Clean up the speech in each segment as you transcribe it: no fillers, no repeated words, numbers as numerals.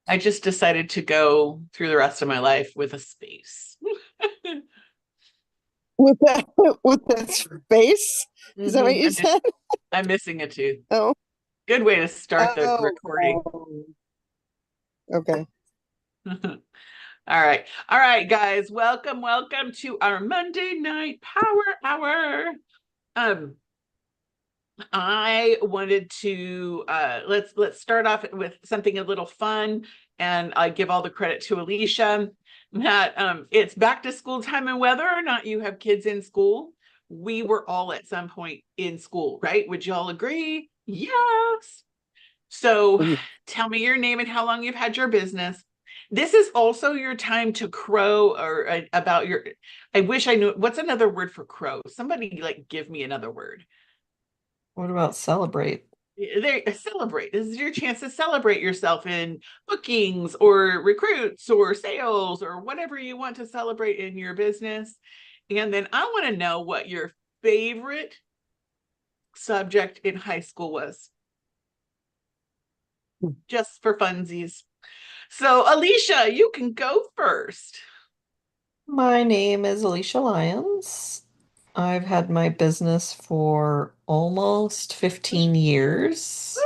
I just decided to go through the rest of my life with a space. With that with that space? Is that what you I'm, said? I'm missing a tooth. Oh, Good way to start the oh, recording. oh. Okay. All right. All right, guys. Welcome to our Monday night power hour. Um, I wanted to let's start off with something a little fun, and I give all the credit to Alicia that it's back to school time, and whether or not you have kids in school, we were all at some point in school, right? Would you all agree? Yes. So tell me your name and how long you've had your business. This is also your time to crow or about your. I wish I knew what's another word for crow. Somebody like give me another word. What about celebrate? There, celebrate. This is your chance to celebrate yourself in bookings or recruits or sales or whatever you want to celebrate in your business. And then I want to know what your favorite subject in high school was, just for funsies. So, Alicia, you can go first. My name is Alicia Lyons. I've had my business for almost 15 years.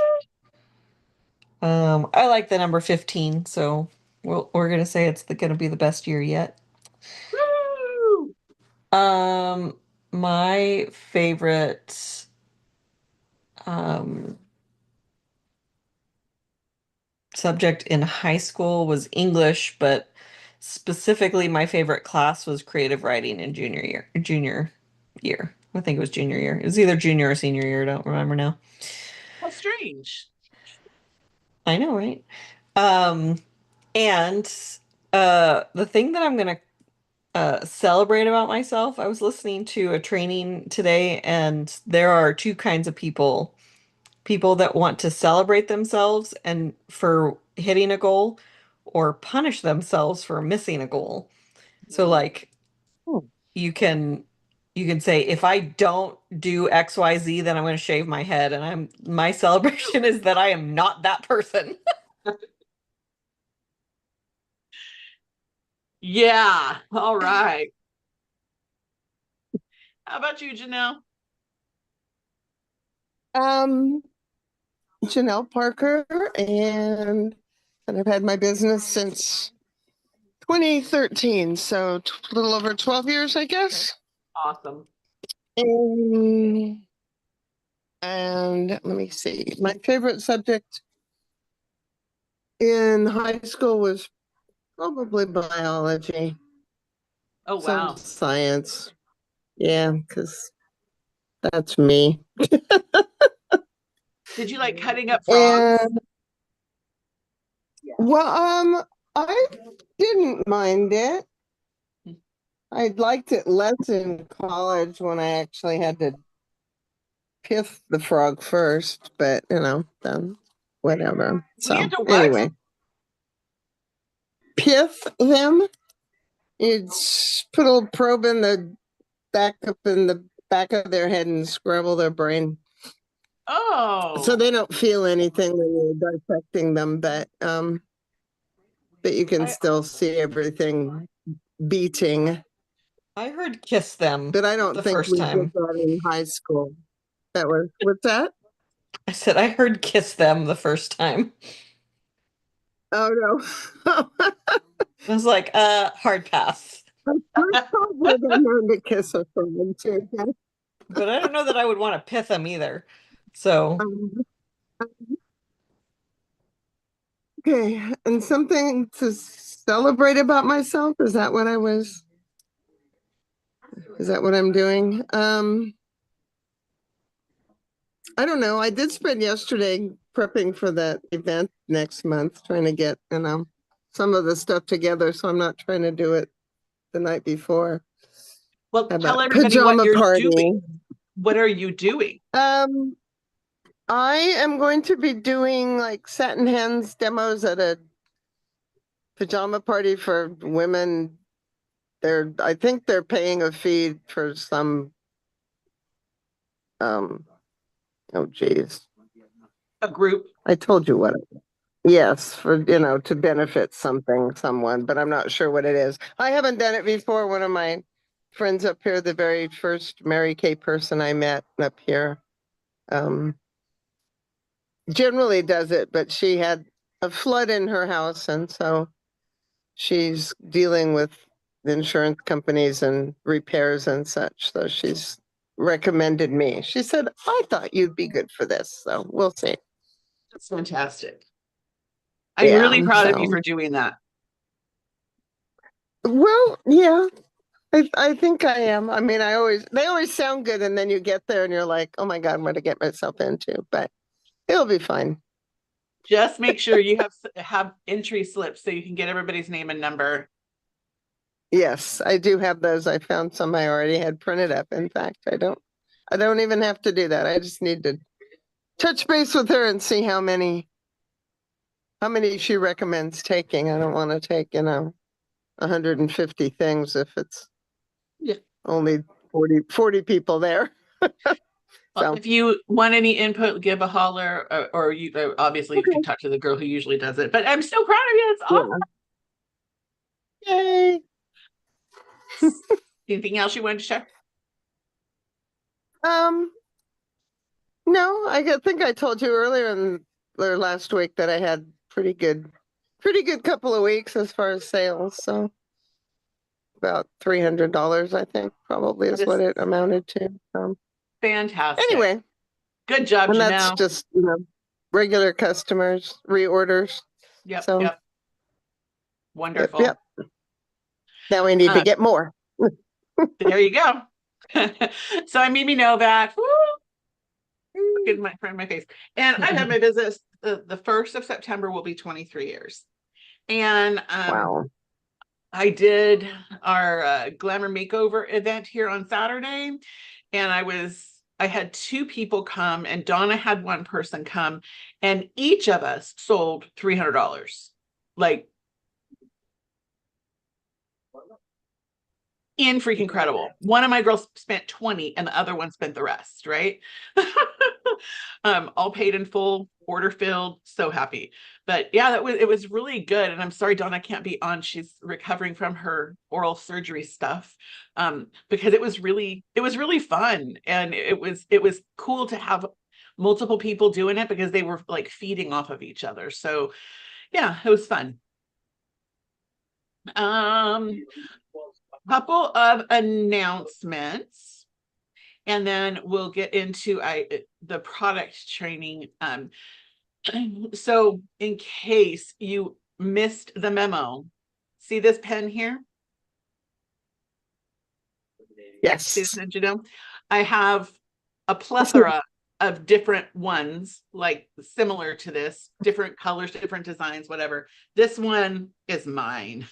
I like the number 15, so we're gonna say it's gonna be the best year yet. Woo! Um, my favorite um, subject in high school was English, but specifically my favorite class was creative writing in junior year. I think it was junior year. It was either junior or senior year, I don't remember now. How strange. I know, right? Um, and the thing that I'm gonna celebrate about myself, I was listening to a training today, and there are two kinds of people. People that want to celebrate themselves and for hitting a goal, or punish themselves for missing a goal. So like Oh. you can you can say if I don't do XYZ, then I'm going to shave my head, and I'm my celebration is that I am not that person. Yeah. All right. How about you, Janelle? Um, Janelle Parker, and I've had my business since 2013, so a little over 12 years, I guess. Awesome. And, and let me see. My favorite subject in high school was probably biology, Oh, some wow. science. Yeah, because that's me. Did you like cutting up frogs? And well, I didn't mind it. I liked it less in college when I actually had to pith the frog first, but then whatever. We had So to what? anyway, pith them. You'd put a little probe in the back up in the back of their head and scramble their brain. So Oh, they don't feel anything when you're dissecting them, but you can I still see everything beating. I heard kiss them But I don't the think first we did time. that in high school. That was what's that? I said I heard kiss them the first time. Oh no. I was like, hard pass. We're probably going to kiss a friend too. But I don't know that I would want to pith them either. So Um, okay, and something to celebrate about myself. Is that what I'm doing? I don't know. I did spend yesterday prepping for that event next month, trying to get, some of the stuff together. So I'm not trying to do it the night before. well, How tell about everybody what pajama you're doing. party? What are you doing? Um, I am going to be doing like satin hens demos at a pajama party for women. I think they're paying a fee for some, um, oh geez. A group? I told you what. Yes, for, to benefit someone, but I'm not sure what it is. I haven't done it before. One of my friends up here, the very first Mary Kay person I met up here, um, generally does it, but she had a flood in her house, and so she's dealing with the insurance companies and repairs and such. So she's recommended me. She said, I thought you'd be good for this. So we'll see. That's fantastic. I'm Yeah, really proud of you so for doing that. well, yeah, I think I am. I mean, they always sound good, and then you get there and you're like, oh my God, what to get myself into? But it'll be fine. Just make sure you have entry slips so you can get everybody's name and number. Yes, I do have those. I found some I already had printed up. In fact, I don't even have to do that. I just need to touch base with her and see how many she recommends taking. I don't want to take, 150 things if it's Yeah. only 40 people there. Well, So, if you want any input, give a holler, or you obviously you can okay. talk to the girl who usually does it. But I'm so proud of you. It's awesome. Yeah. Yay. Anything else you wanted to share? Um, no, think I told you earlier or last week that I had pretty good couple of weeks as far as sales. So about $300, I think, probably That is what is it amounted to. fantastic. Anyway, Good job, and that's Janelle. just, regular customers, reorders. Yep, So, yep. Wonderful. yep. Now we need to get more. There you go. So I made me know that. Get my friend my face. And I've had my business the 1st of September will be 23 years. And Wow. I did our glamour makeover event here on Saturday, and I had 2 people come, and Donna had 1 person come, and each of us sold $300. Like, in freaking incredible. One of my girls spent 20 and the other one spent the rest, right? All paid in full, order filled, so happy. But yeah, it was really good. And I'm sorry Donna can't be on. She's recovering from her oral surgery stuff. Because it was really fun, and it was cool to have multiple people doing it because they were like feeding off of each other. So yeah, it was fun. Couple of announcements, and then we'll get into the product training. So in case you missed the memo, see this pen here? Yes. See this, I have a plethora of different ones, like similar to this, different colors, different designs, whatever. This one is mine.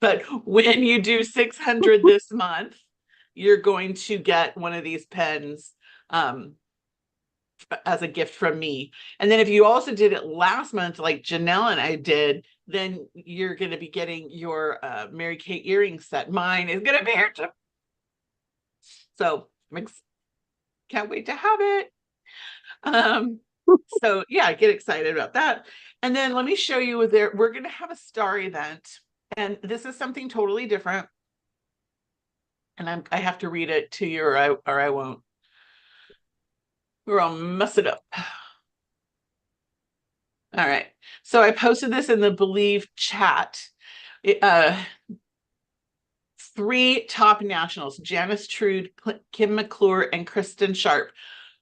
But when you do 600 this month, you're going to get one of these pens as a gift from me. And then if you also did it last month, like Janelle and I did, then you're going to be getting your Mary Kay earring set. Mine is going to be here too. So can't wait to have it. So yeah, get excited about that. And then let me show you we're going to have a star event. And this is something totally different. And I have to read it to you or I won't. Or I'll mess it up. All right. So I posted this in the Believe chat. 3 top nationals, Janice Trude, Kim McClure, and Kristen Sharp,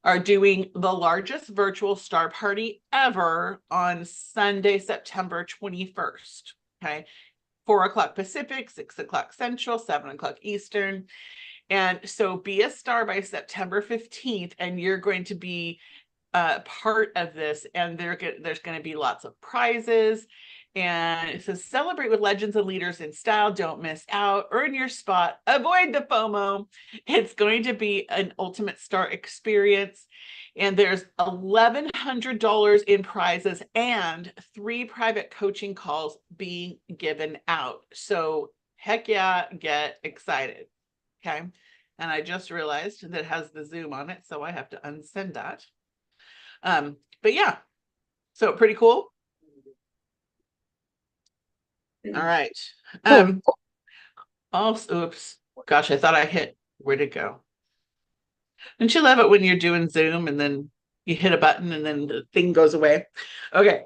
are doing the largest virtual star party ever on Sunday, September 21st. Okay. 4 o'clock Pacific, 6 o'clock Central, 7 o'clock Eastern. And so be a star by September 15th, and you're going to be part of this. And there's going to be lots of prizes. And it says, celebrate with legends and leaders in style. Don't miss out. Earn your spot. Avoid the FOMO. It's going to be an ultimate star experience. And there's $1,100 in prizes and 3 private coaching calls being given out. So heck yeah, get excited. Okay. And I just realized that it has the Zoom on it, so I have to unsend that. But yeah, so pretty cool. All right. Oh. Also, oops, gosh, I thought I hit, where'd it go? Don't you love it when you're doing Zoom and then you hit a button and then the thing goes away? Okay.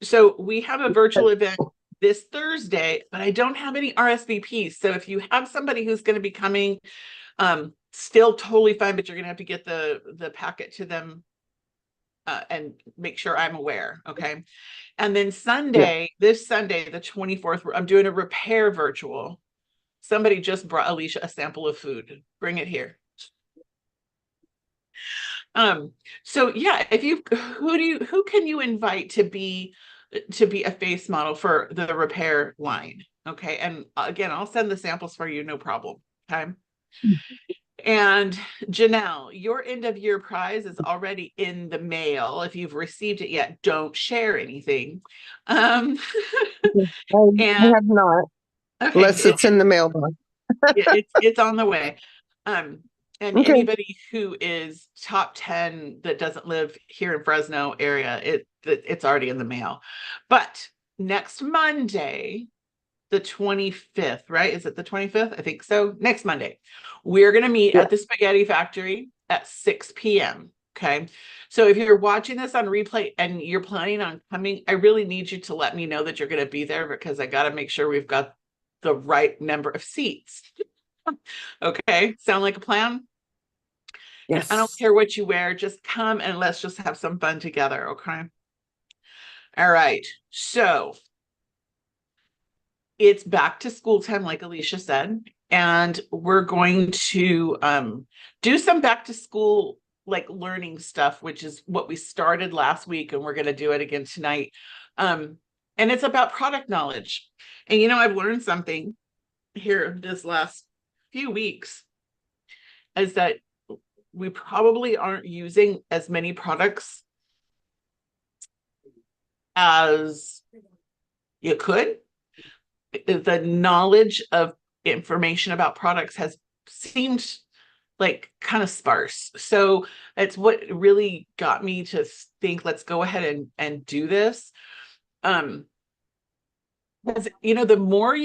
So we have a virtual event this Thursday, but I don't have any RSVPs. So if you have somebody who's going to be coming, still totally fine, but you're going to have to get the packet to them and make sure I'm aware. Okay. And then Sunday, this Sunday, the 24th, I'm doing a repair virtual. Somebody just brought Alicia a sample of food. Bring it here. So yeah, if you who can you invite to be a face model for the repair line? Okay. And again, I'll send the samples for you, no problem. Okay. And Janelle, your end of year prize is already in the mail. If you've received it yet, don't share anything. I And have not, okay, unless it's in the mailbox. it's on the way. And Okay. anybody who is top 10 that doesn't live here in Fresno area, it's already in the mail. But next Monday, the 25th, right? Is it the 25th? I think so. Next Monday, we're going to meet at the Spaghetti Factory at 6 p.m. Okay. So if you're watching this on replay and you're planning on coming, I really need you to let me know that you're going to be there because I got to make sure we've got the right number of seats. Okay. Sound like a plan? Yes. I don't care what you wear, just come and let's just have some fun together. Okay. All right. So it's back to school time, like Alicia said, and we're going to do some back to school like learning stuff, which is what we started last week, and we're going to do it again tonight. And it's about product knowledge. And I've learned something here this last few weeks is that we probably aren't using as many products as you could. The knowledge of information about products has seemed like kind of sparse. So it's what really got me to think, let's go ahead and do this. Because the more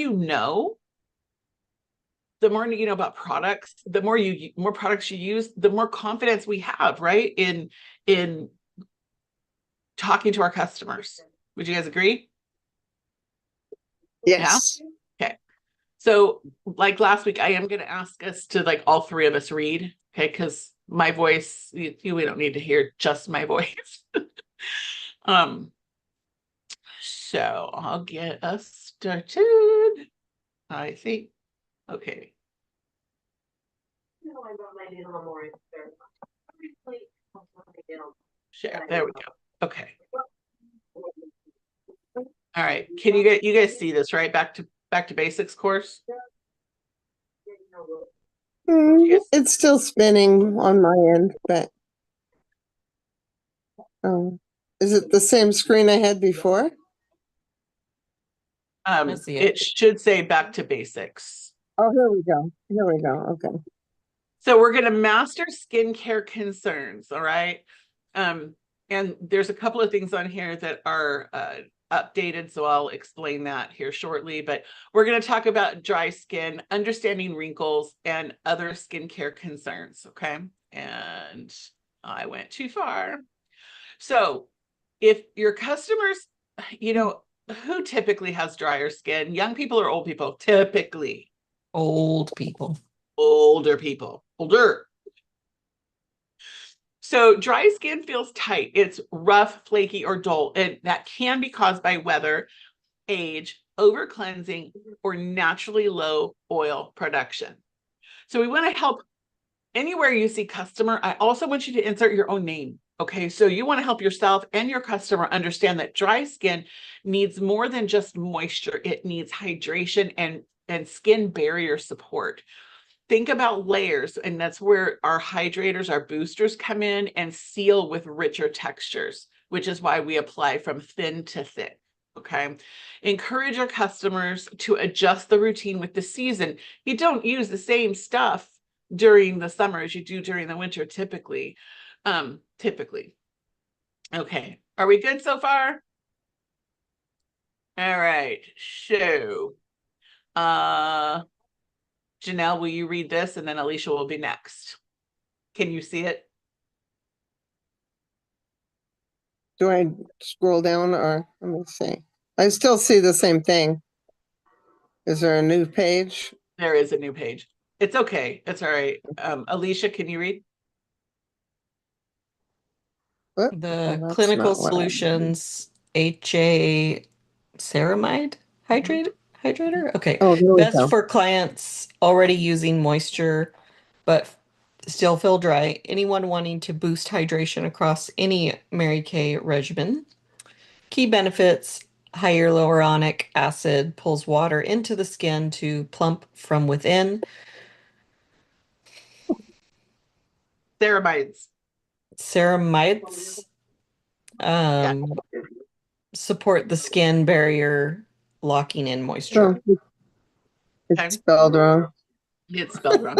the more you know about products, the more products you use, the more confidence we have, right? In talking to our customers. Would you guys agree? Yes. Yeah? Okay. So like last week, I am going to ask us to like all three of us read. Okay. Because my voice, we don't need to hear just my voice. So I'll get us started. I think. Okay. Share. There we go. Okay. All right. Can you guys see this, right? Back to basics course. It's still spinning on my end, but is it the same screen I had before? It should say back to basics. Oh, here we go. Here we go. Okay. So we're going to master skincare concerns. All right. And there's a couple of things on here that are updated. So I'll explain that here shortly, but we're going to talk about dry skin, understanding wrinkles, and other skincare concerns. Okay. And I went too far. So if your customers, who typically has drier skin, young people or old people? Typically Old people. Older people. Older. So dry skin feels tight. It's rough, flaky, or dull. And that can be caused by weather, age, over cleansing, or naturally low oil production. So we want to help anywhere you see customer. I also want you to insert your own name. Okay, so you want to help yourself and your customer understand that dry skin needs more than just moisture. It needs hydration and skin barrier support. Think about layers, and that's where our hydrators, our boosters come in and seal with richer textures, which is why we apply from thin to thick. Okay. Encourage our customers to adjust the routine with the season. You don't use the same stuff during the summer as you do during the winter, typically. Okay. Are we good so far? All right. So, uh, Janelle, will you read this and then Alicia will be next? Can you see it? Do I scroll down or let me see? I still see the same thing. Is there a new page? There is a new page. It's okay. It's all right. Alicia, can you read? What? The Oh, that's Clinical not what I- Solutions HA ceramide hydrator. Okay. Oh, there we Best go. for clients already using moisture, but still feel dry. Anyone wanting to boost hydration across any Mary Kay regimen. Key benefits: higher hyaluronic acid pulls water into the skin to plump from within. Ceramides. Ceramides um, support the skin barrier, locking in moisture. Oh, Okay. it's spelled wrong. It's spelled wrong.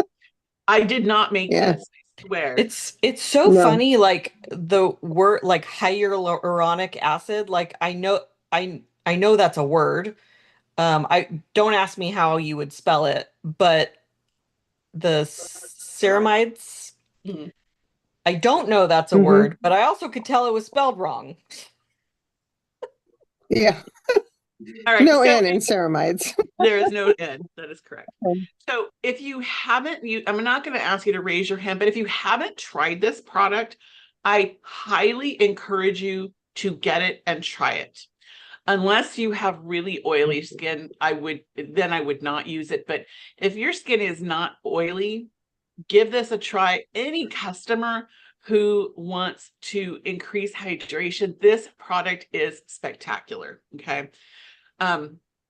I did not make Yeah. this, I swear. It's so No. funny, like the word like hyaluronic acid. Like I know that's a word. I don't ask me how you would spell it, but the ceramides, Mhm. I don't know that's a Mhm. word, but I also could tell it was spelled wrong. Yeah. All right. No So N in ceramides. there is no N. That is correct. Okay. So if you haven't, I'm not going to ask you to raise your hand, but if you haven't tried this product, I highly encourage you to get it and try it. Unless you have really oily skin, I would not use it. But if your skin is not oily, give this a try. Any customer who wants to increase hydration, this product is spectacular. Okay.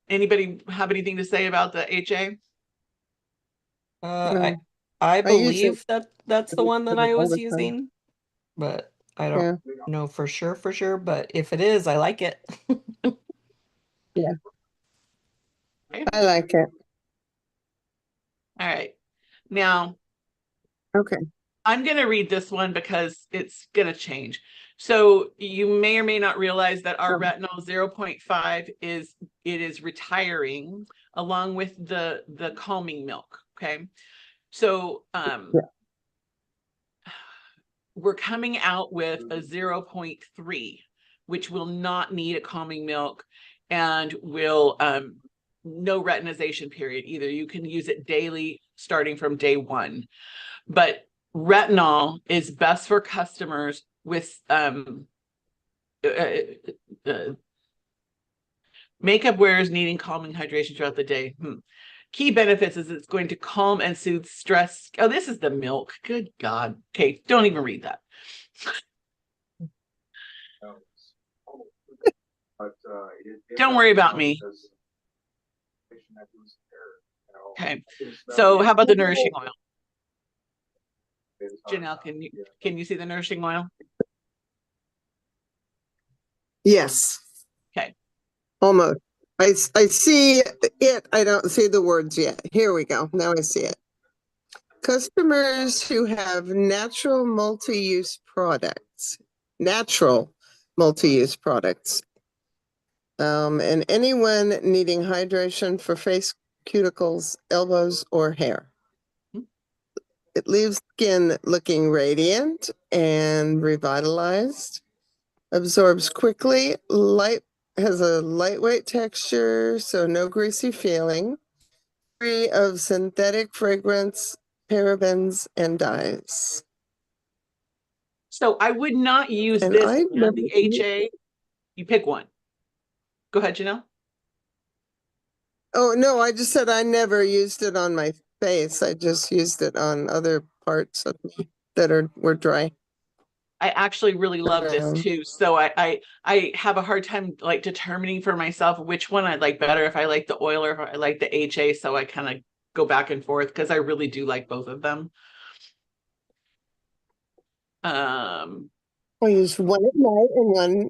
Anybody have anything to say about the HA? I No, I I use it believe that that's the one that I all was the time. using, but I Yeah. don't know for sure. But if it is, I like it. Yeah. Okay. I like it. All right. Now Okay. I'm going to read this one because it's going to change. So you may or may not realize that our Oh. retinol 0.5 is retiring along with the calming milk. Okay. So Yeah. we're coming out with a 0.3, which will not need a calming milk and will no retinization period either. You can use it daily starting from day one. But retinol is best for customers with makeup wearers needing calming hydration throughout the day. Key benefits is it's going to calm and soothe stress. Oh, this is the milk. Good God. Okay, don't even read that. Don't worry about me. Okay, so how about the nourishing oil? Janelle, can you see the nourishing oil? Yes. Okay. Almost. I see it. I don't see the words yet. Here we go. Now I see it. Customers who have natural multi-use products, and anyone needing hydration for face, cuticles, elbows, or hair. It leaves skin looking radiant and revitalized, absorbs quickly, has a lightweight texture, so no greasy feeling, free of synthetic fragrance, parabens, and dyes. So I would not use And this I and never, the HA. You pick one. Go ahead, Janelle. oh no, I just said I never used it on my face. I just used it on other parts of me that were dry. I actually really love this too. So I have a hard time like determining for myself which one I like better, if I like the oil or if I like the HA. So I kind of go back and forth because I really do like both of them. I use one at night and one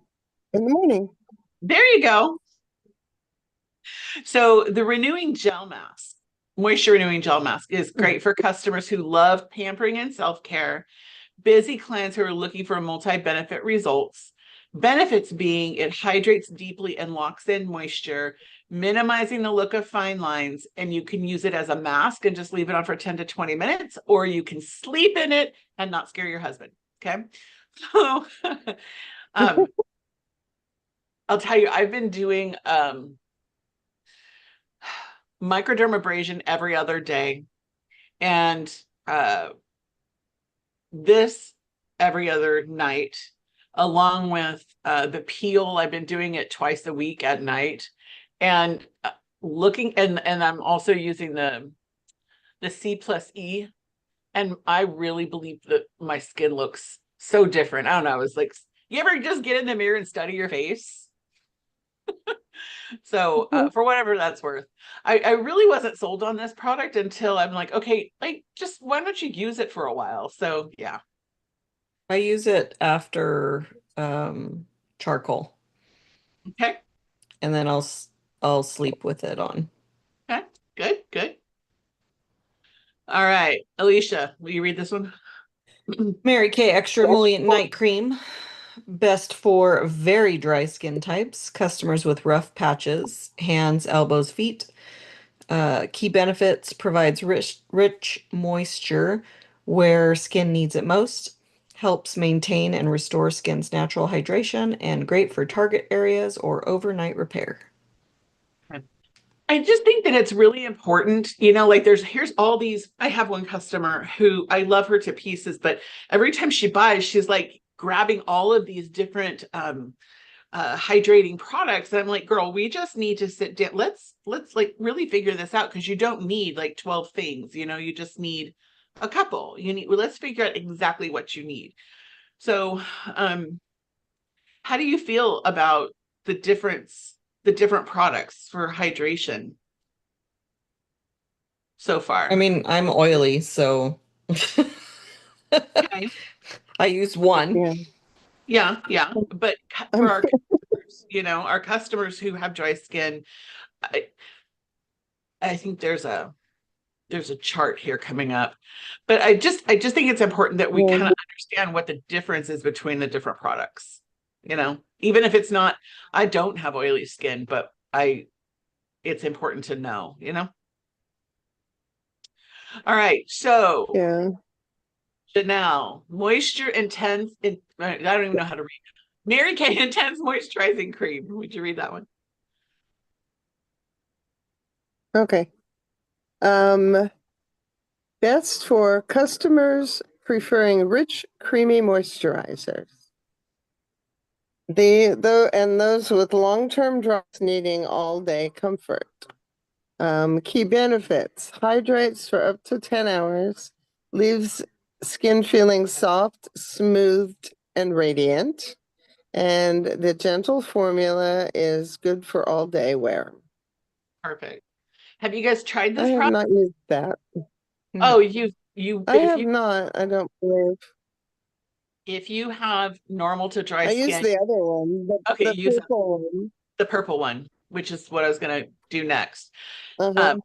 in the morning. There you go. So the renewing gel mask, moisture renewing gel mask, is great for customers who love pampering and self-care, busy clients who are looking for multi-benefit results, Benefits being it hydrates deeply and locks in moisture, minimizing the look of fine lines, and you can use it as a mask and just leave it on for 10 to 20 minutes, or you can sleep in it and not scare your husband. Okay. So I'll tell you, I've been doing microdermabrasion every other day, and this every other night, along with the peel. I've been doing it twice a week at night, and looking, and I'm also using the C+E, and I really believe that my skin looks so different. I don't know. It's like, you ever just get in the mirror and study your face? So for whatever that's worth, I really wasn't sold on this product until I'm like, okay, like, just why don't you use it for a while? So yeah. I use it after charcoal, Okay. and then I'll sleep with it on. Okay. Good. Good. All right. Alicia, will you read this one? Mary Kay Extra Emollient Night Cream. Best for very dry skin types, customers with rough patches, hands, elbows, feet. Key benefits: provides rich moisture where skin needs it most, helps maintain and restore skin's natural hydration, and great for target areas or overnight repair. I just think that it's really important, like here's all these. I have one customer who I love her to pieces, but every time she buys, she's like grabbing all of these different hydrating products. And I'm like, girl, we just need to sit down. Let's like really figure this out, because you don't need like 12 things, you just need a couple. Let's figure out exactly what you need. So how do you feel about the different products for hydration so far? I mean, I'm oily, so Okay. I use one. Yeah. But for our customers, our customers who have dry skin, I think there's a chart here coming up, but I just think it's important that we kind of understand what the difference is between the different products. Even if it's not, I don't have oily skin, but it's important to know. All right, so Yeah. Janelle, moisture intense. I don't even know how to read. Mary Kay Intense Moisturizing Cream. Would you read that one? Okay. Best for customers preferring rich, creamy moisturizers. And those with long-term drops needing all-day comfort. Key benefits: hydrates for up to 10 hours, leaves skin feeling soft, smoothed, and radiant. And the gentle formula is good for all day wear. Perfect. Have you guys tried I this have product? not used that. Oh, you I have not, I don't believe. if you have normal to dry I used skin, the other one, okay, the use purple one. the purple one, which is what I was gonna do next. Uh-huh.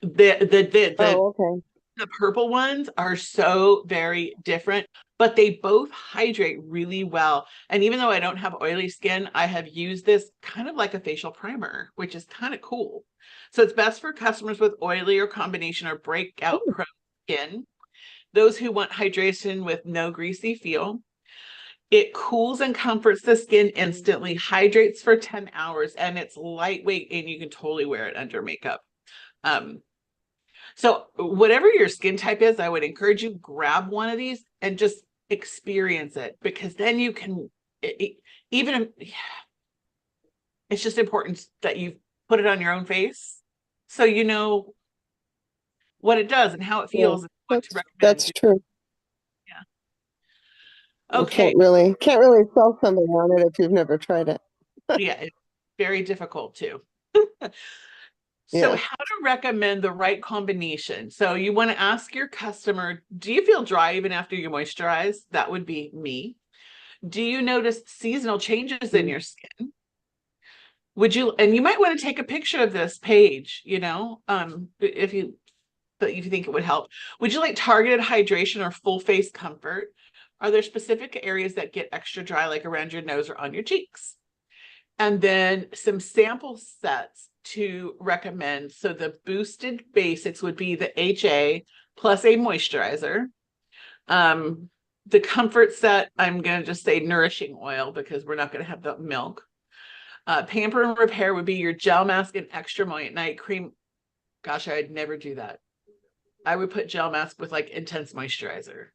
The Oh, okay. the purple ones are so very different, but they both hydrate really well. And even though I don't have oily skin, I have used this kind of like a facial primer, which is kind of cool. So it's best for customers with oily or combination or breakout prone skin, those who want hydration with no greasy feel. It cools and comforts the skin instantly, hydrates for 10 hours, and it's lightweight, and you can totally wear it under makeup. So whatever your skin type is, I would encourage you grab one of these and just experience it, because then you can even it's just important that you put it on your own face so you know what it does and how it feels and what to recommend. That's true. Yeah. You Okay. can't really sell somebody on it if you've never tried it. Yeah, it's very difficult too. So Yeah. how to recommend the right combination. So you want to ask your customer, do you feel dry even after you moisturize? That would be me. Do you notice seasonal changes in your skin? And you might want to take a picture of this page, if you think it would help. Would you like targeted hydration or full face comfort? Are there specific areas that get extra dry, like around your nose or on your cheeks? And then some sample sets to recommend. So the boosted basics would be the HA plus a moisturizer. The comfort set, I'm going to just say nourishing oil because we're not going to have the milk. Pamper and repair would be your gel mask and extra moist night cream. Gosh, I'd never do that. I would put gel mask with like intense moisturizer.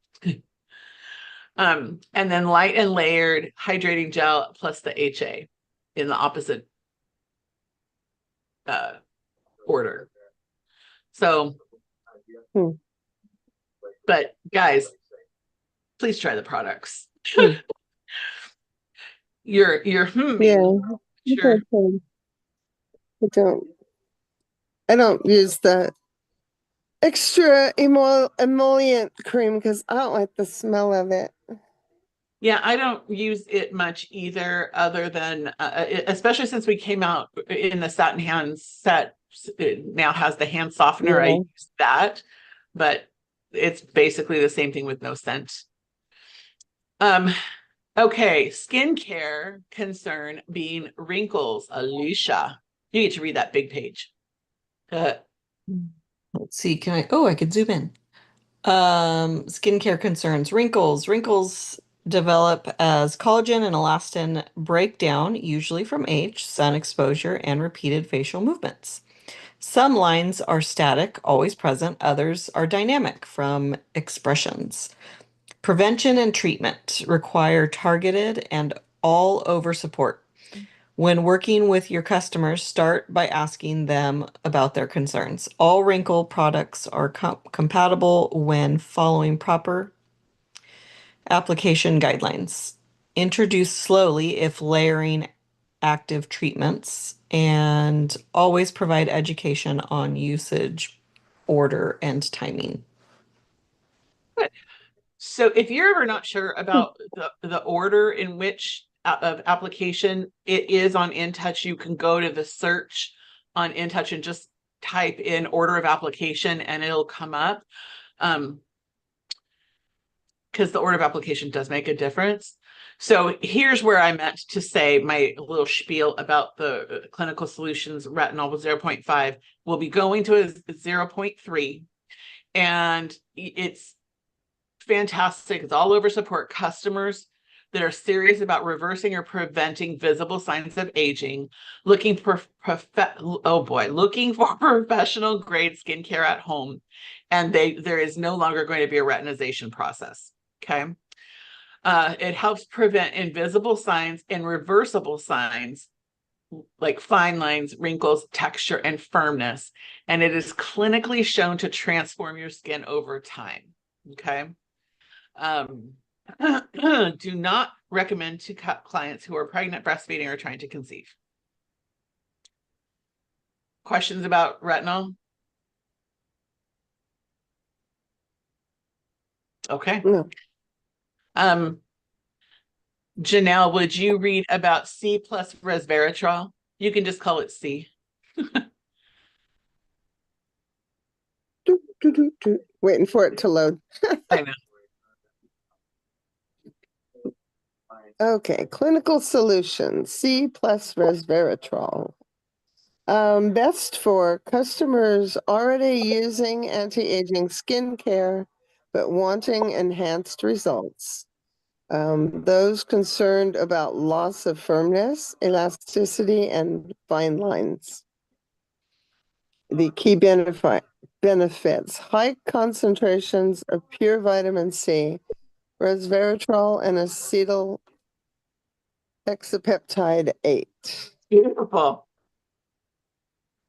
And then light and layered hydrating gel plus the HA in the opposite order. So, but guys, please try the products. You're Yeah. sure. I don't use the extra emollient cream because I don't like the smell of it. Yeah, I don't use it much either, other than especially since we came out in the Satin Hands set. It now has the hand softener. I use that, but it's basically the same thing with no scent. Okay, skincare concern being wrinkles. Alicia, you get to read that big page. Let's see, I could zoom in. Skincare concerns. Wrinkles. Wrinkles develop as collagen and elastin break down, usually from age, sun exposure, and repeated facial movements. Some lines are static, always present. Others are dynamic from expressions. Prevention and treatment require targeted and all-over support. When working with your customers, start by asking them about their concerns. All wrinkle products are compatible when following proper application guidelines. Introduce slowly if layering active treatments, and always provide education on usage, order, and timing. Good. So if you're ever not sure about the order in which of application it is on InTouch, you can go to the search on InTouch and just type in order of application and it'll come up. Because the order of application does make a difference. So here's where I meant to say my little spiel about the Clinical Solutions retinol with 0.5. We'll be going to a 0.3, and it's fantastic. It's all over support customers that are serious about reversing or preventing visible signs of aging, looking for looking for professional grade skincare at home, and there is no longer going to be a retinization process. Okay. It helps prevent invisible signs and reversible signs like fine lines, wrinkles, texture, and firmness. And it is clinically shown to transform your skin over time. Okay. Do not recommend to clients who are pregnant, breastfeeding, or trying to conceive. Questions about retinol? Okay. No. Janelle, would you read about C plus resveratrol? You can just call it C. Waiting for it to load. I know. Okay, Clinical Solutions, C plus resveratrol. Best for customers already using anti-aging skincare, but wanting enhanced results. Those concerned about loss of firmness, elasticity, and fine lines. The key benefits, high concentrations of pure vitamin C, resveratrol, and acetyl hexapeptide 8. Beautiful.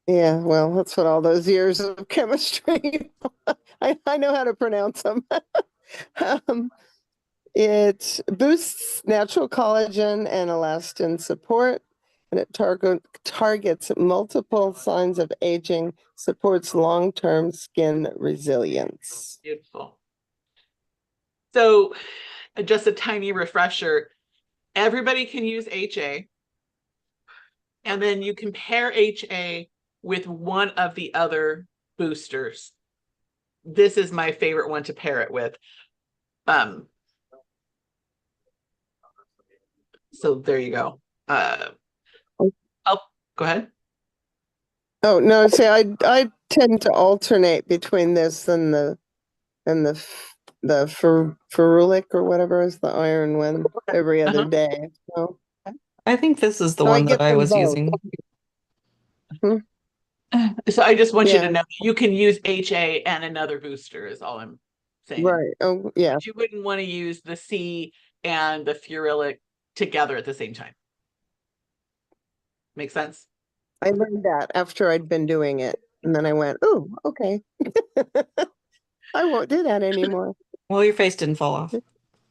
Yeah, well, that's what all those years of chemistry, I know how to pronounce them. It boosts natural collagen and elastin support, and it targets multiple signs of aging, supports long-term skin resilience. Beautiful. So just a tiny refresher, everybody can use HA, and then you can pair HA with one of the other boosters. This is my favorite one to pair it with. So there you go. Oh, go ahead. Oh, no, see, I tend to alternate between this and the ferulic or whatever is the iron one every other Uh-huh. day. So, I think this is the so I one that get I them was both. using. Hmm. So I just want you to Yeah, know you can use HA and another booster is all I'm saying. right. Oh, yeah. But you wouldn't want to use the C and the ferulic together at the same time. Make sense? I learned that after I'd been doing it. And then I went, oh, okay. I won't do that anymore. Well, your face didn't fall off.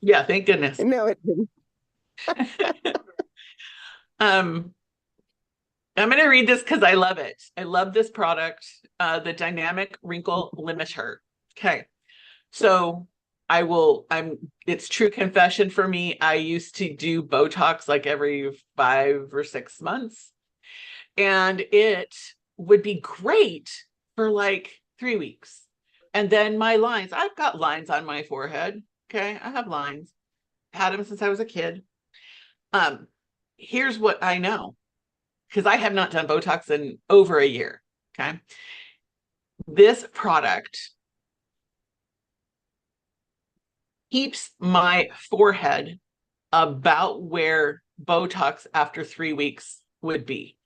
Yeah, thank goodness. No, it didn't. um, I'm going to read this because I love it. I love this product, the Dynamic Wrinkle Limiter. Okay. So it's true confession for me. I used to do Botox like every 5 or 6 months, and it would be great for like 3 weeks. And then my lines, I've got lines on my forehead. Okay. I have lines, had them since I was a kid. Um, Here's what I know because I have not done Botox in over a year. Okay. This product keeps my forehead about where Botox after 3 weeks would be.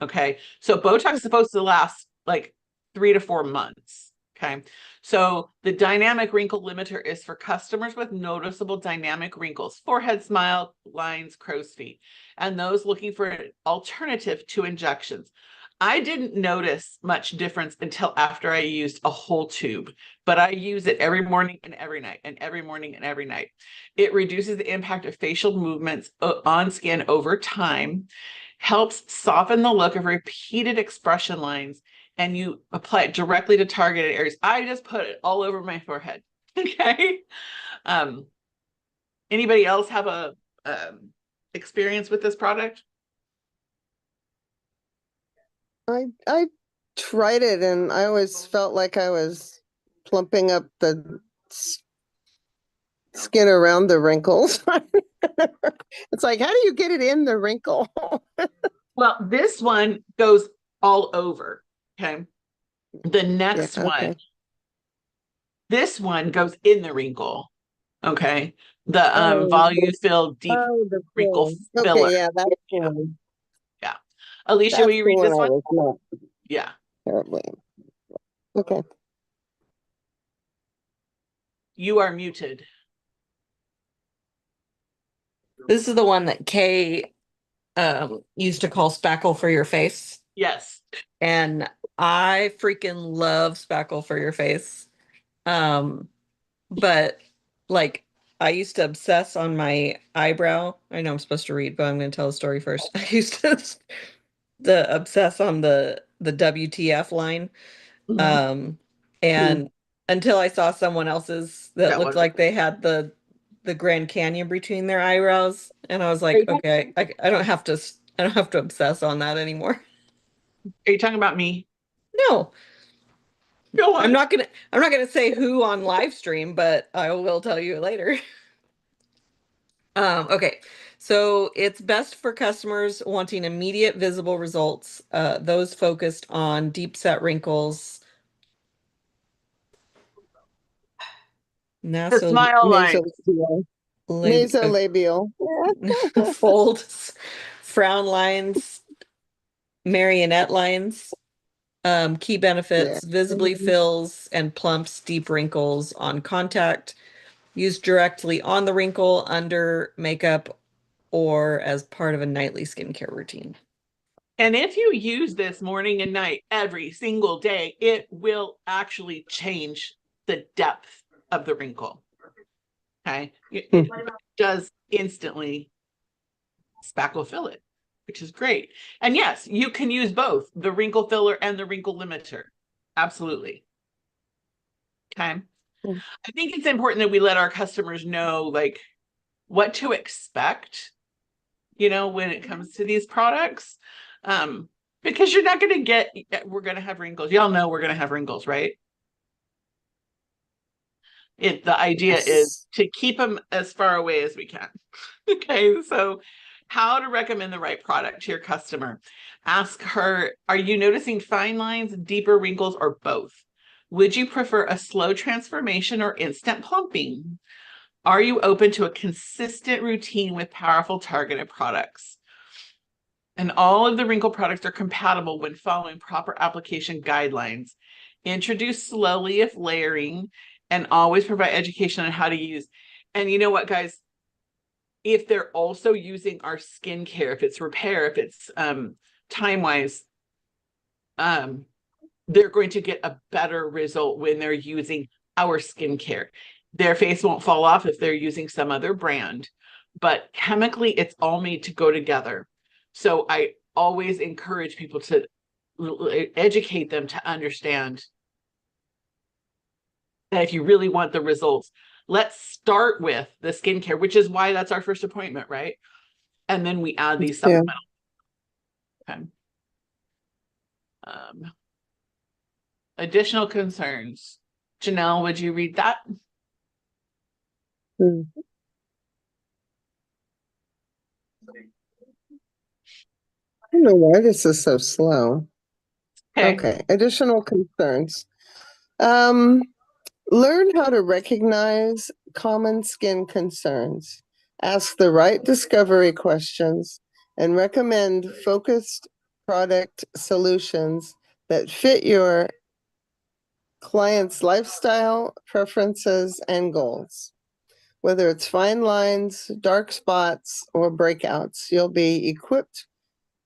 Okay. So Botox is supposed to last like 3 to 4 months. Okay. So the dynamic wrinkle limiter is for customers with noticeable dynamic wrinkles, forehead smile, lines, crow's feet, and those looking for an alternative to injections. I didn't notice much difference until after I used a whole tube, but I use it every morning and every night, and every morning and every night. It reduces the impact of facial movements on skin over time, helps soften the look of repeated expression lines, and you apply it directly to targeted areas. I just put it all over my forehead. Okay. Um, Anybody else have a experience with this product? I tried it and I always felt like I was plumping up the skin around the wrinkles. It's like, how do you get it in the wrinkle? Well, this one goes all over. Okay. The Yeah, next one, okay. this one goes in the wrinkle. Okay. The Oh, Volufill Deep the Wrinkle film. Filler. Okay, yeah, that's the one. Yeah. Alicia, will That's you the read one this I one? was not Yeah. terribly. Okay. You are muted. This is the one that Kay used to call spackle for your face. Yes. And I freaking love spackle for your face. Um, but like I used to obsess on my eyebrow. I know I'm supposed to read, but I'm going to tell the story first. I used to obsess on the WTF line. Mhm. Um, and until I saw someone else's that That looked one. like they had the Grand Canyon between their eyebrows, and I was Are like, you, okay, I don't have to obsess on that anymore. are you talking about me? No, Go on. I'm not gonna say who on live stream, but I will tell you later. Okay. So it's best for customers wanting immediate visible results, those focused on deep set wrinkles, The nasolabial, smile line. Nasolabial. Nasolabial. folds, frown lines, marionette lines. Key Yeah. benefits, visibly fills and plumps deep wrinkles on contact, used directly on the wrinkle, under makeup, or as part of a nightly skincare routine. And if you use this morning and night every single day, it will actually change the depth of the wrinkle. Okay. It does instantly spackle fill it, which is great. And yes, you can use both the wrinkle filler and the wrinkle limiter. Absolutely. Okay. I think it's important that we let our customers know like what to expect, when it comes to these products. Because you're not going to we're going to have wrinkles. Y'all know we're going to have wrinkles, right? The idea is to keep them as far away as we can. Okay, so how to recommend the right product to your customer. Ask her, are you noticing fine lines, deeper wrinkles, or both? Would you prefer a slow transformation or instant plumping? Are you open to a consistent routine with powerful targeted products? And all of the wrinkle products are compatible when following proper application guidelines. Introduce slowly if layering, and always provide education on how to use. And you know what, guys? If they're also using our skincare, if it's repair, if it's time-wise, they're going to get a better result when they're using our skincare. Their face won't fall off if they're using some other brand, but chemically, it's all made to go together. So I always encourage people to educate them to understand that if you really want the results, let's start with the skincare, which is why that's our first appointment, right? And then we add these supplemental. Okay. Additional concerns. Janelle, would you read that? I don't know why this is so slow. Okay. Additional concerns. Learn how to recognize common skin concerns. Ask the right discovery questions and recommend focused product solutions that fit your client's lifestyle, preferences, and goals. Whether it's fine lines, dark spots, or breakouts, you'll be equipped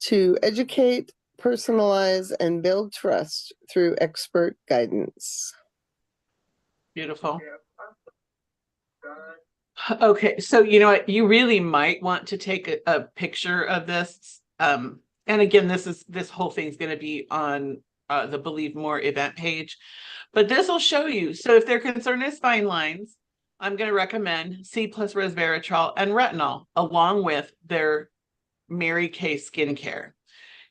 to educate, personalize, and build trust through expert guidance. Beautiful. Okay, so you know what, you really might want to take a picture of this. And again, this whole thing's going to be on the Believe More event page, but this will show you. So if their concern is fine lines, I'm going to recommend C+ resveratrol and retinol along with their Mary Kay skincare.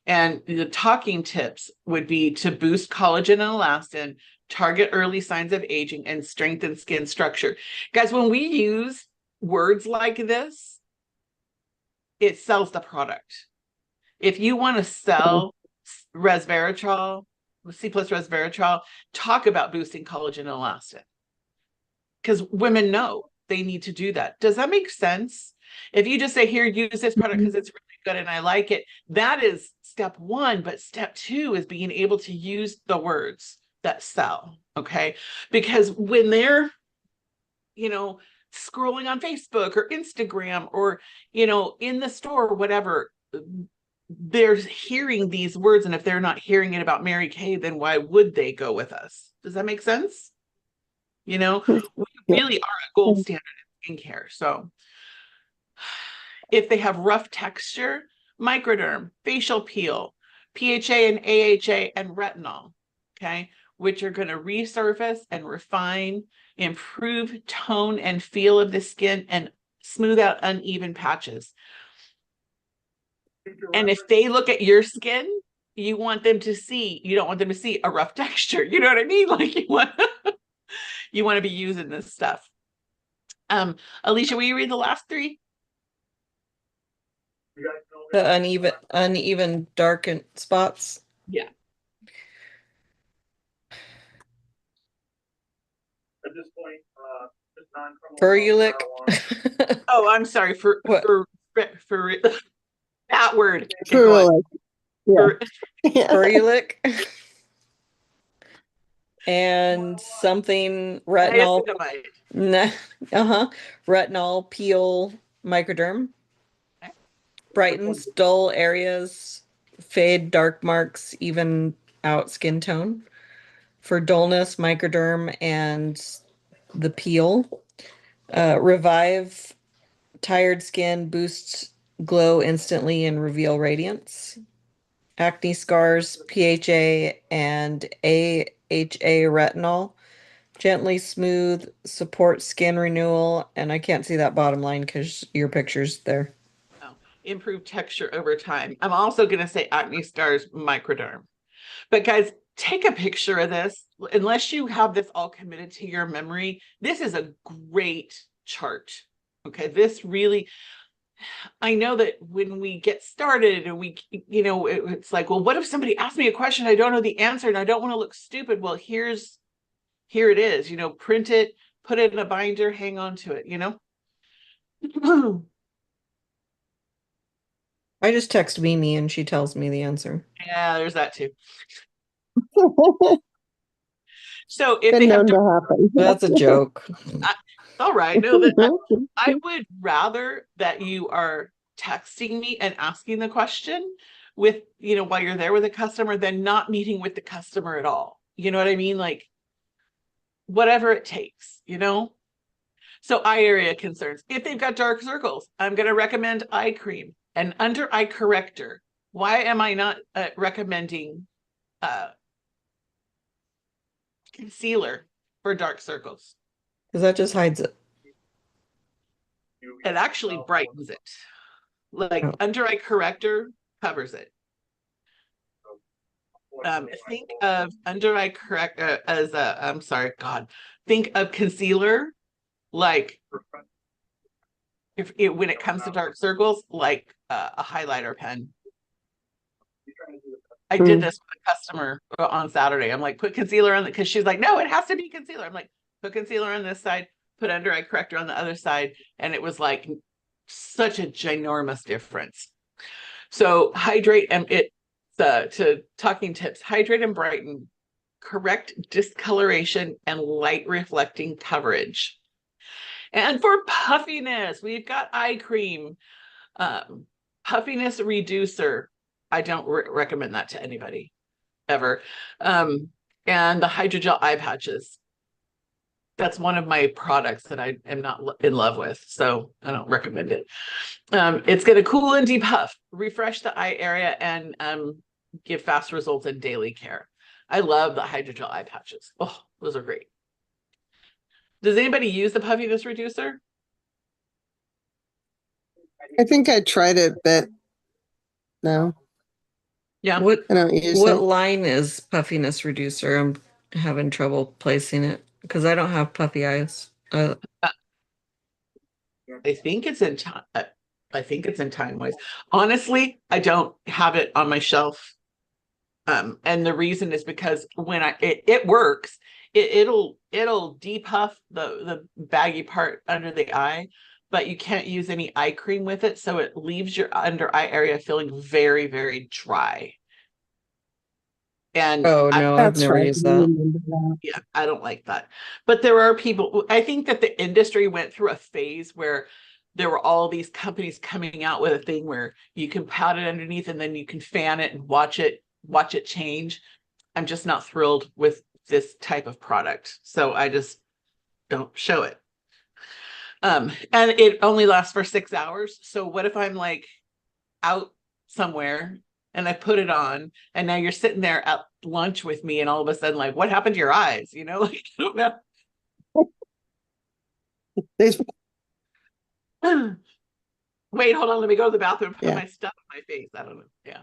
And the talking tips would be to boost collagen and elastin, target early signs of aging, and strengthen skin structure. Guys, when we use words like this, it sells the product. If you want to sell resveratrol, C+ resveratrol, talk about boosting collagen and elastin. Because women know they need to do that. Does that make sense? If you just say, here, use this product because it's really good and I like it, that is step one. But step two is being able to use the words that sell, okay? Because when they're, scrolling on Facebook or Instagram or, in the store or whatever, they're hearing these words. And if they're not hearing it about Mary Kay, then why would they go with us? Does that make sense? We really are a gold standard in skincare. So if they have rough texture, microderm, facial peel, PHA and AHA, and retinol, okay, which are going to resurface and refine, improve tone and feel of the skin, and smooth out uneven patches. And if they look at your skin, you don't want them to see a rough texture. You know what I mean? Like you want to be using this stuff. Alicia, will you read the last three? The uneven darkened spots. Yeah. At this point, Ferulic. Oh, I'm sorry for that word. Ferulic. Yeah. Ferulic. And something retinol. Retinol peel microderm. Okay. Brightens dull areas, fade dark marks, even out skin tone. For dullness, microderm and the peel. Revive tired skin, boosts glow instantly and reveal radiance. Acne scars, PHA and AHA retinol. Gently smooth, support skin renewal. And I can't see that bottom line because your picture's there. Oh, improve texture over time. I'm also going to say acne scars, microderm. But guys, take a picture of this. Unless you have this all committed to your memory, this is a great chart. Okay, this really, I know that when we get started and we, it's like, well, what if somebody asks me a question, I don't know the answer and I don't want to look stupid? Well, here it is, print it, put it in a binder, hang on to it, I just text Mimi and she tells me the answer. Yeah, there's that too. So if Been they have, known to happen. That's a joke. all right, no, that I would rather that you are texting me and asking the question with, while you're there with a customer than not meeting with the customer at all. You know what I mean? Like, whatever it takes, So eye area concerns. If they've got dark circles, I'm going to recommend eye cream and under eye corrector. Why am I not recommending concealer for dark circles? Because that just hides it. It actually brightens it. Like under eye corrector covers it. Think of under eye correct as a, I'm sorry, God, think of concealer like when it comes to dark circles, like a highlighter pen. I did this with a customer on Saturday. I'm like, put concealer on it, because she's like, no, it has to be concealer. I'm like, put concealer on this side, put under eye corrector on the other side, and it was like such a ginormous difference. So hydrate, and to talking tips, hydrate and brighten, correct discoloration and light reflecting coverage. And for puffiness, we've got eye cream, puffiness reducer. I don't recommend that to anybody ever. And the hydrogel eye patches. That's one of my products that I am not in love with, so I don't recommend it. It's going to cool and depuff, refresh the eye area, and give fast results in daily care. I love the hydrogel eye patches. Oh, those are great. Does anybody use the puffiness reducer? I think I tried it, but no. Yeah. I don't use What it. line is puffiness reducer? I'm having trouble placing it because I don't have puffy eyes. I think it's in time. I think it's in Time Wise. Honestly, I don't have it on my shelf. And the reason is because when it works, it'll depuff the baggy part under the eye, but you can't use any eye cream with it, so it leaves your under eye area feeling very, very dry. And Oh no, I've That's never right. used I that. remember that. yeah, I don't like that. But there are people, I think that the industry went through a phase where there were all these companies coming out with a thing where you can pat it underneath and then you can fan it and watch it change. I'm just not thrilled with this type of product, so I just don't show it. And it only lasts for 6 hours. So what if I'm like out somewhere and I put it on, and now you're sitting there at lunch with me, and all of a sudden, like, what happened to your eyes? Like, I don't know. Wait, hold on. Let me go to the bathroom, put my stuff on my face. I don't know. Yeah.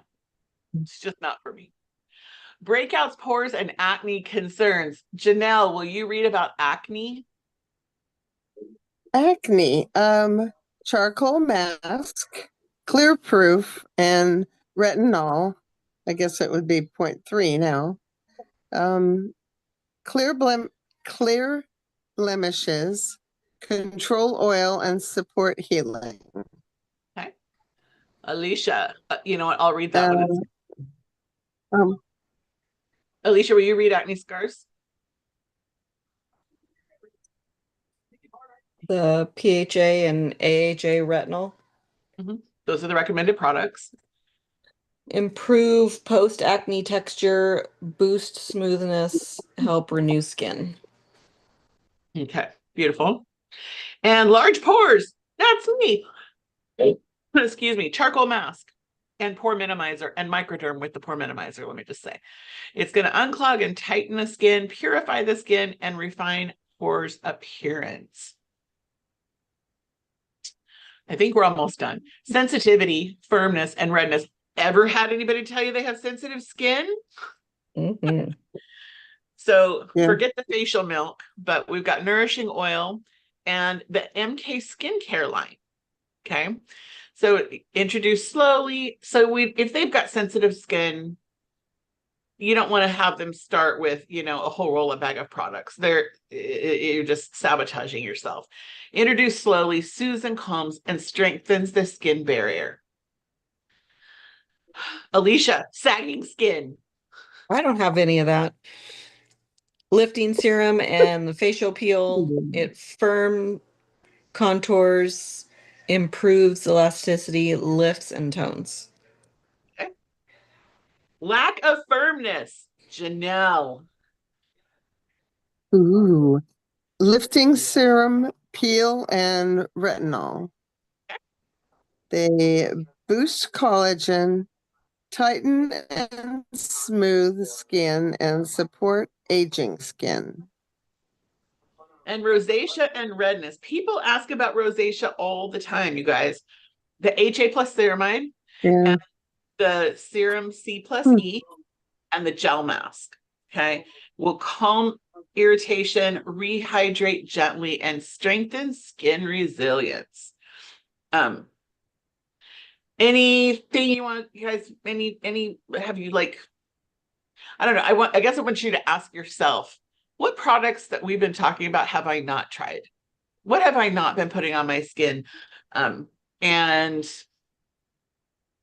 It's just not for me. Breakouts, pores, and acne concerns. Janelle, will you read about acne? Acne, charcoal mask, clear proof, and retinol. I guess it would be 0.3 now. Clear blemishes, control oil, and support healing. Okay. Alicia, you know what? I'll read that one. Alicia, will you read acne scars? The PHA and AHA retinol. Those are the recommended products. Improve post-acne texture, boost smoothness, help renew skin. Okay, beautiful. And large pores. That's me. Excuse me. Charcoal mask and pore minimizer and microderm with the pore minimizer. Let me just say, it's going to unclog and tighten the skin, purify the skin, and refine pores appearance. I think we're almost done. Sensitivity, firmness, and redness. Ever had anybody tell you they have sensitive skin? Mhm. So Yeah. forget the facial milk, but we've got nourishing oil and the MK skincare line. Okay. So introduce slowly. So if they've got sensitive skin, you don't want to have them start with, a whole roll of bag of products. You're just sabotaging yourself. Introduce slowly, soothes and calms, and strengthens the skin barrier. Alicia, sagging skin. I don't have any of that. Lifting serum and the facial peel, it firm contours, improves elasticity, lifts and tones. Okay. Lack of firmness. Janelle. Ooh. Lifting serum, peel, and retinol. They boost collagen, tighten and smooth skin, and support aging skin. And rosacea and redness. People ask about rosacea all the time, you guys. The HA plus ceramide Yeah. and the serum C plus E and the gel mask, okay, will calm irritation, rehydrate gently, and strengthen skin resilience. Anything you want, you guys, have you like, I don't know, I guess I want you to ask yourself, what products that we've been talking about have I not tried? What have I not been putting on my skin? And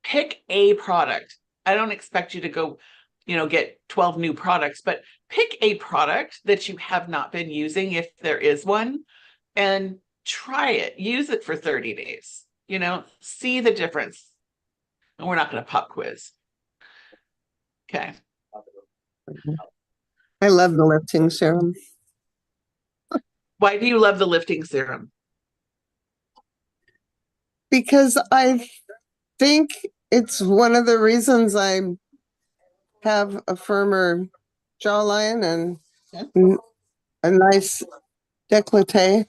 pick a product. I don't expect you to go, get 12 new products, but pick a product that you have not been using, if there is one, and try it. Use it for 30 days, see the difference. And we're not going to pop quiz. Okay. I love the lifting serum Why do you love the lifting serum? because I think it's one of the reasons I have a firmer jawline and a nice décolleté,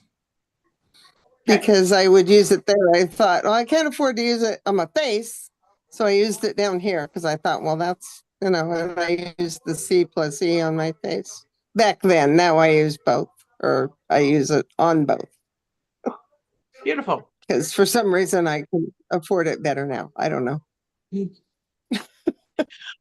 because I would use it there. I thought, well, I can't afford to use it on my face, so I used it down here because I thought, well, that's, and I used the C plus E on my face back then. Now I use both, or I use it on both, Beautiful. because for some reason I can afford it better now. I don't know.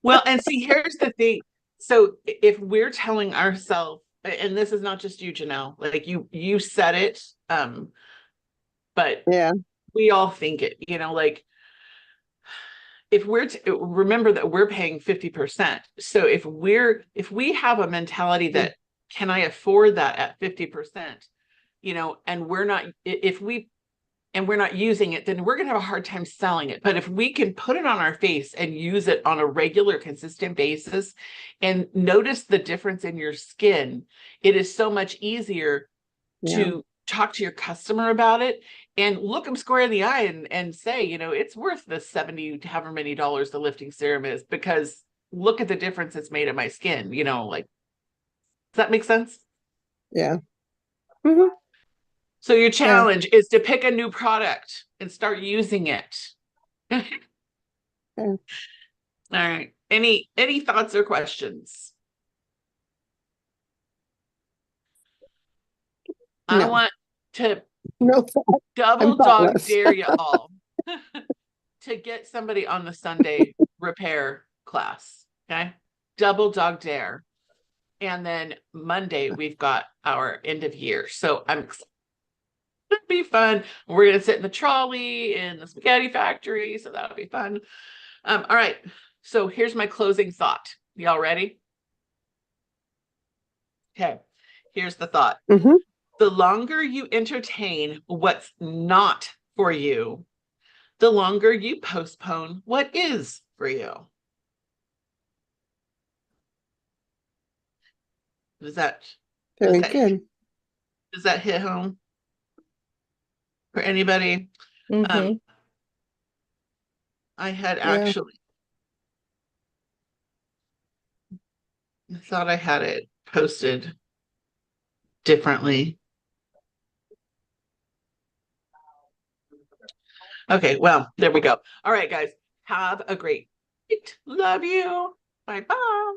Well, and see, here's the thing. So if we're telling ourselves, and this is not just you, Janelle, like you said it, but Yeah, we all think it, like if we're remember that we're paying 50%. So if we have a mentality that, can I afford that at 50%, and we're not, if we and we're not using it, then we're going to have a hard time selling it. But if we can put it on our face and use it on a regular, consistent basis and notice the difference in your skin, it is so much easier yeah, to talk to your customer about it and look them square in the eye and say, it's worth the 70, however many dollars the lifting serum is, because look at the difference it's made in my skin, like, does that make sense? yeah. Mhm. So your challenge is to pick a new product and start using it. All Yeah. right. Any thoughts or questions? I No, want to no, I'm double dog thoughtless. dare you all to get somebody on the Sunday repair class. Okay. Double dog dare. And then Monday, we've got our end of year. So I'm excited. It'll be fun. We're going to sit in the trolley in the spaghetti factory. So that'll be fun. All right. So here's my closing thought. Y'all ready? Okay. Here's the thought. Mhm. The longer you entertain what's not for you, the longer you postpone what is for you. Does that Very good. does that hit home for anybody? Mhm. I had Yeah. actually thought I had it posted differently. Okay, well, there we go. All right, guys, have a great night. Love you. Bye bye.